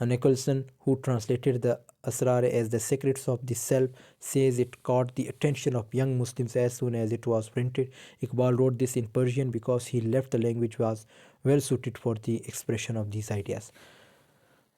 Nicholson, who translated the Asrar as the secrets of the self, says it caught the attention of young Muslims as soon as it was printed. Iqbal wrote this in Persian because he left the language was well suited for the expression of these ideas.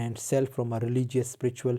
and self from a religious spiritual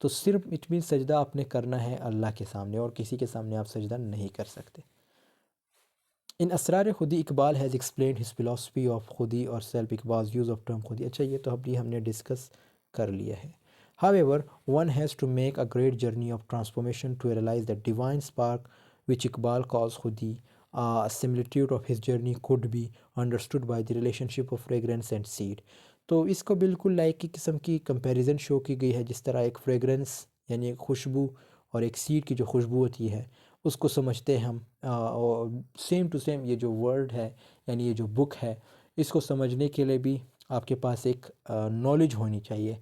تو صرف it mean سجدہ آپ نے کرنا ہے اللہ کے سامنے، اور کسی کے سامنے آپ سجدہ نہیں کر سکتے۔ ان اسرار خودی Iqbal has explained his philosophy of خودی اور سیلف اقبال's یوز آف ٹرم خودی۔ اچھا یہ تو ابھی ہم نے ڈسکس کر لیا ہے۔ However, one has to make a great journey of transformation to realize that divine spark which Iqbal calls khudi, a similitude of his journey could be understood by the relationship of fragrance and seed۔ تو اس کو بالکل like کی قسم کی comparison شو کی گئی ہے، جس طرح ایک فریگرنس یعنی ایک خوشبو اور ایک سیڈ کی جو خوشبو ہوتی ہے اس کو سمجھتے ہیں ہم، اور سیم ٹو سیم یہ جو ورڈ ہے یعنی یہ جو بک ہے اس کو سمجھنے کے لیے بھی آپ کے پاس ایک نالج ہونی چاہیے۔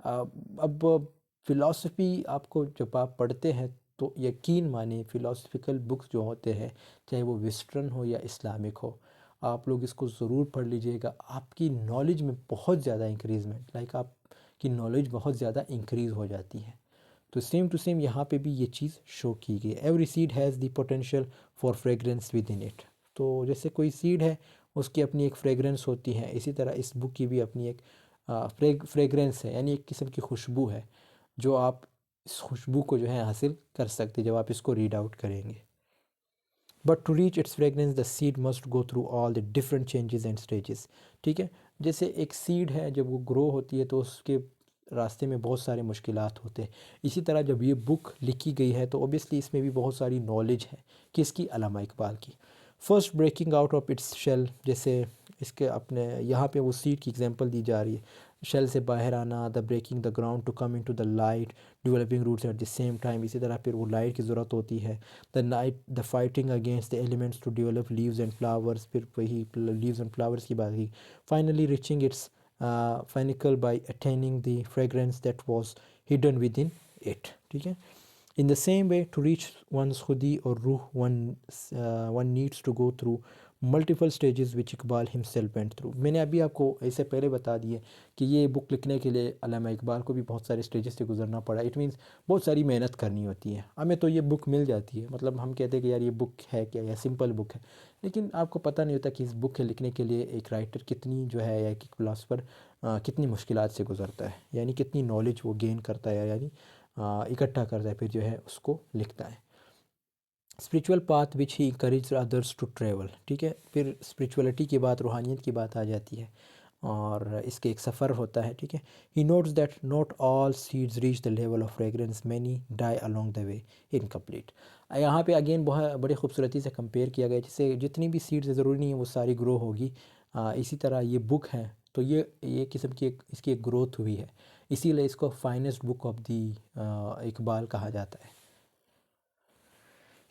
اب فلاسفی آپ کو جب آپ پڑھتے ہیں تو یقین مانیں فلاسفیکل بکس جو ہوتے ہیں چاہے وہ ویسٹرن ہو یا اسلامک ہو، آپ لوگ اس کو ضرور پڑھ لیجئے گا، آپ کی نالج میں بہت زیادہ انکریزمنٹ، لائک آپ کی نالج بہت زیادہ انکریز ہو جاتی ہے۔ تو سیم ٹو سیم یہاں پہ بھی یہ چیز شو کی گئی ہے۔ Every seed has the potential for fragrance with in it. تو جیسے کوئی سیڈ ہے اس کی اپنی ایک فریگرنس ہوتی ہے، اسی طرح اس بک کی بھی اپنی ایک فریگرنس ہے، یعنی ایک قسم کی خوشبو ہے جو آپ اس خوشبو کو جو ہے حاصل کر سکتے جب آپ اس کو ریڈ آؤٹ کریں گے۔ But to reach its fragrance the seed must go through all the different changes and stages. ٹھیک ہے، جیسے ایک سیڈ ہے جب وہ گرو ہوتی ہے تو اس کے راستے میں بہت سارے مشکلات ہوتے ہیں، اسی طرح جب یہ بک لکھی گئی ہے تو اوبیسلی اس میں بھی بہت ساری نالج ہے، کس کی؟ علامہ اقبال کی۔ First breaking out of its shell, جیسے اس کے اپنے یہاں پہ وہ سیڈ کی اگزامپل دی جا رہی ہے، شیل سے باہر آنا، the breaking the ground to come into the light, developing roots at the same time, اسی طرح پھر وہ لائٹ کی ضرورت ہوتی ہے، the night the fighting against the elements to develop leaves and flowers, پھر وہی لیوز اینڈ فلاورس کی بات کی، finally reaching its pinnacle by attaining the fragrance that was hidden with in it. ٹھیک ہے، in the same way to reach one's khudi or ruh one needs to go through multiple stages which Iqbal himself went through۔ میں نے ابھی آپ کو اس سے پہلے بتا دیے کہ یہ بک لکھنے کے لیے علامہ اقبال کو بھی بہت سارے سٹیجز سے گزرنا پڑا، اٹ مینس بہت ساری محنت کرنی ہوتی ہے۔ ہمیں تو یہ بک مل جاتی ہے، مطلب ہم کہتے ہیں کہ یار یہ بک ہے کیا، یا سمپل بک ہے، لیکن آپ کو پتہ نہیں ہوتا کہ اس بک کے لکھنے کے لیے ایک رائٹر کتنی جو ہے یا ایک فلاسفر کتنی مشکلات سے گزرتا ہے، یعنی کتنی نالج وہ گین کرتا ہے، یعنی اکٹھا کرتا ہے پھر جو ہے اس کو لکھتا ہے۔ Spiritual path which he encourage others to travel. ٹھیک ہے، پھر اسپریچولیٹی کی بات، روحانیت کی بات آ جاتی ہے اور اس کے ایک سفر ہوتا ہے۔ ٹھیک ہے، he notice that not all seeds reach the level of fragrance, many die along the way incomplete. یہاں پہ اگین بہت بڑی خوبصورتی سے کمپیئر کیا گیا، جسے جتنی بھی سیڈز ضروری نہیں ہے وہ ساری گرو ہوگی، اسی طرح یہ بک ہے تو یہ قسم کی اس کی ایک گروتھ ہوئی ہے، اسی لیے اس کو finest book of the Iqbal کہا جاتا ہے۔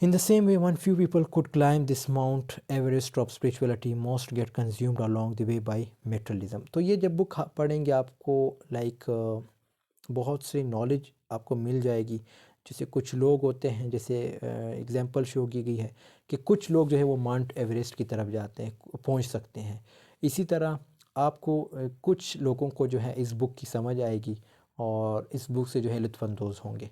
In the same way, one few people could climb this Mount Everest of spirituality, most get consumed along the way by materialism۔ تو یہ جب بک پڑھیں گے آپ کو لائک بہت سی نالج آپ کو مل جائے گی، جیسے کچھ لوگ ہوتے ہیں، جیسے اگزامپل شو کی گئی ہے کہ کچھ لوگ جو ہے وہ ماؤنٹ ایوریسٹ کی طرف جاتے ہیں، پہنچ سکتے ہیں، اسی طرح آپ کو کچھ لوگوں کو جو ہے اس بک کی سمجھ آئے گی اور اس بک سے جو ہے لطف اندوز ہوں گے۔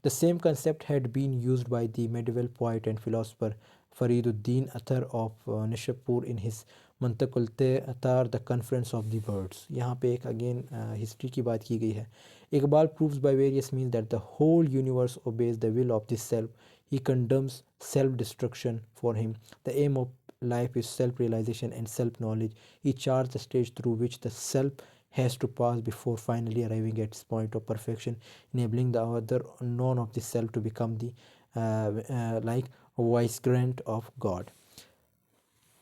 The same concept had been used by the medieval poet and philosopher Fariduddin Athar of Nishapur in his Mantiq al-Athar, the Conference of the Birds۔ یہاں پہ ایک اگین ہسٹری کی بات کی گئی ہے۔ Iqbal proves by various means that the whole universe obeys the will of the self۔ He condemns self-destruction for him. The aim of life is self-realization and self-knowledge۔ He charts the stage through which the self has to pass before finally arriving at its point of perfection, enabling the other known of the self to become the like vicegerent of God۔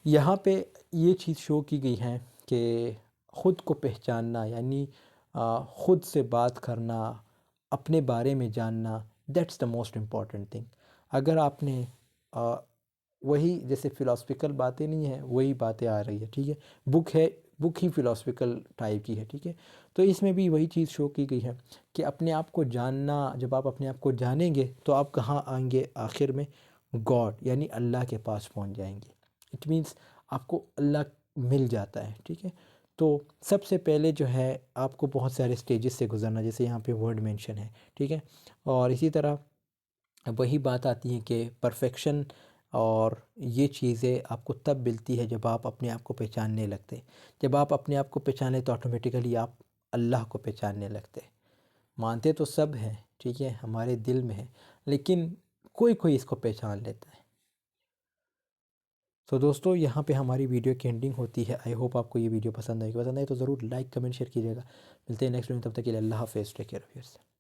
یہاں پہ یہ چیز شو کی گئی ہے کہ خود کو پہچاننا، یعنی خود سے بات کرنا، اپنے بارے میں جاننا، that's the most important thing. اگر آپ نے وہی جیسے فلاسفیکل باتیں نہیں ہیں وہی باتیں آ رہی ہے، ٹھیک ہے، بک ہے، بک ہی فلاسفیکل ٹائپ کی ہے، ٹھیک ہے، تو اس میں بھی وہی چیز شو کی گئی ہے کہ اپنے آپ کو جاننا، جب آپ اپنے آپ کو جانیں گے تو آپ کہاں آئیں گے؟ آخر میں گاڈ یعنی اللہ کے پاس پہنچ جائیں گے۔ اٹ مینس آپ کو اللہ مل جاتا ہے، ٹھیک ہے۔ تو سب سے پہلے جو ہے آپ کو بہت سارے سٹیجز سے گزرنا، جیسے یہاں پہ ورڈ مینشن ہے، ٹھیک ہے، اور اسی طرح وہی بات آتی ہے کہ پرفیکشن اور یہ چیزیں آپ کو تب ملتی ہے جب آپ اپنے آپ کو پہچاننے لگتے۔ جب آپ اپنے آپ کو پہچانے تو آٹومیٹیکلی آپ اللہ کو پہچاننے لگتے۔ مانتے تو سب ہیں، ٹھیک ہے، ہمارے دل میں ہے، لیکن کوئی کوئی اس کو پہچان لیتا ہے۔ تو دوستو یہاں پہ ہماری ویڈیو کی اینڈنگ ہوتی ہے۔ آئی ہوپ آپ کو یہ ویڈیو پسند آئی تو ضرور لائک کمنٹ شیئر کیجیے گا۔ ملتے ہیں نیکسٹ ویڈیو میں، تب تک کے لیے اللہ حافظ، take care of your self.